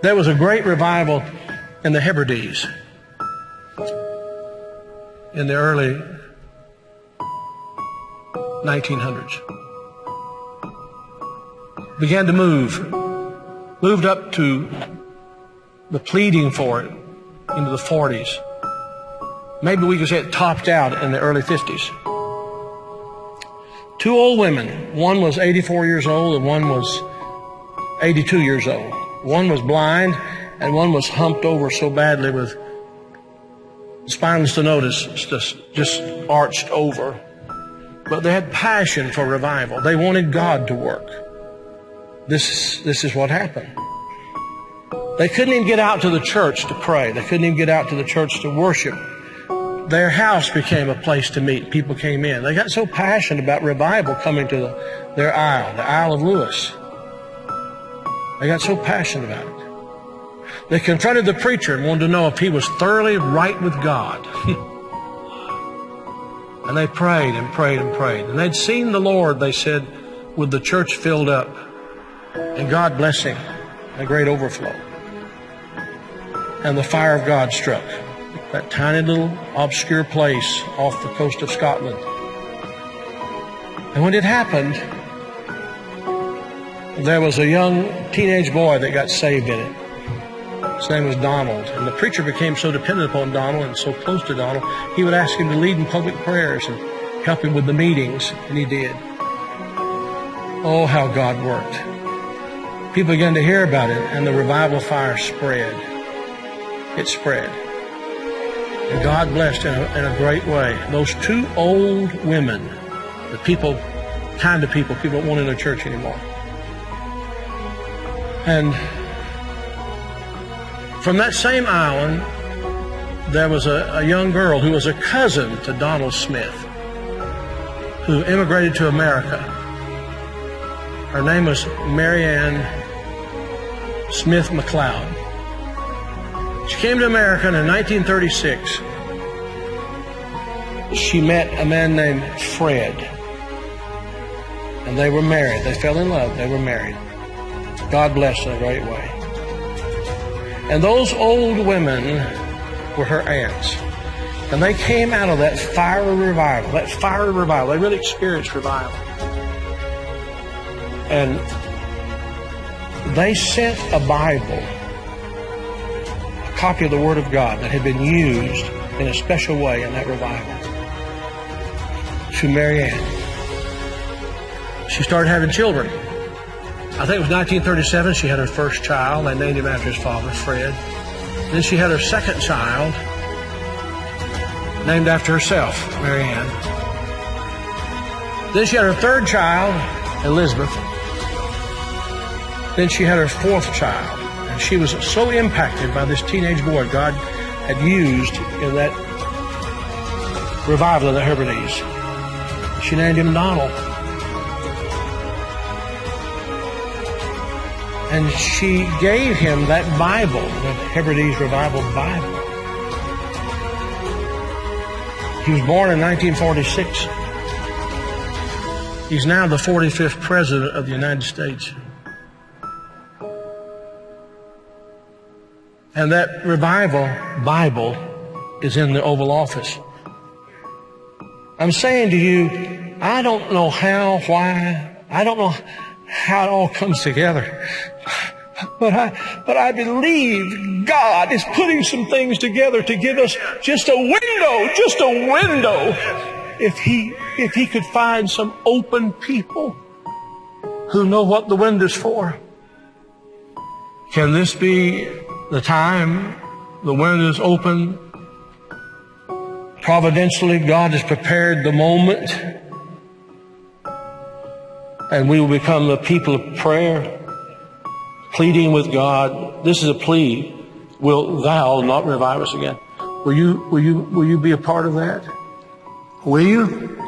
There was a great revival in the Hebrides in the early 1900s. Began to moved up to the pleading for it into the 40s. Maybe we could say it topped out in the early 50s. Two old women. One was 84 years old and one was 82 years old. One was blind and one was humped over so badly with spinal stenosis, just arched over. But they had passion for revival. They wanted God to work. This is what happened. They couldn't even get out to the church to pray. They couldn't even get out to the church to worship. Their house became a place to meet. People came in. They got so passionate about revival coming to their isle, the Isle of Lewis. They got so passionate about it. They confronted the preacher and wanted to know if he was thoroughly right with God. And they prayed and prayed and prayed. And they'd seen the Lord, they said, with the church filled up and God blessing, a great overflow. And the fire of God struck that tiny little obscure place off the coast of Scotland. And when it happened, there was a young teenage boy that got saved in it. His name was Donald. And the preacher became so dependent upon Donald and so close to Donald, he would ask him to lead in public prayers and help him with the meetings, and he did. Oh, how God worked. People began to hear about it, and the revival fire spread. It spread. And God blessed in a great way. Those two old women, the kind of people don't want in a church anymore. And from that same island, there was a young girl who was a cousin to Donald Smith, who immigrated to America. Her name was Mary Ann Smith McLeod. She came to America in 1936. She met a man named Fred, and they were married. They fell in love. They were married. God blessed in a great way. And those old women were her aunts. And they came out of that fiery revival. They really experienced revival. And they sent a Bible, a copy of the Word of God that had been used in a special way in that revival, to Mary Ann. She started having children. I think it was 1937 she had her first child. They named him after his father, Fred. Then she had her second child, named after herself, Mary Ann. Then she had her third child, Elizabeth. Then she had her fourth child. And she was so impacted by this teenage boy God had used in that revival of the Hebrides. She named him Donald. And she gave him that Bible, the Hebrides Revival Bible. He was born in 1946. He's now the 45th President of the United States. And that Revival Bible is in the Oval Office. I'm saying to you, I don't know how, why, I don't know how it all comes together. But I believe God is putting some things together to give us just a window. If he could find some open people who know what the window's for. Can this be the time the window's open? Providentially, God has prepared the moment, and we will become the people of prayer, pleading with God. This is a plea. Will thou not revive us again? Will you be a part of that? Will you?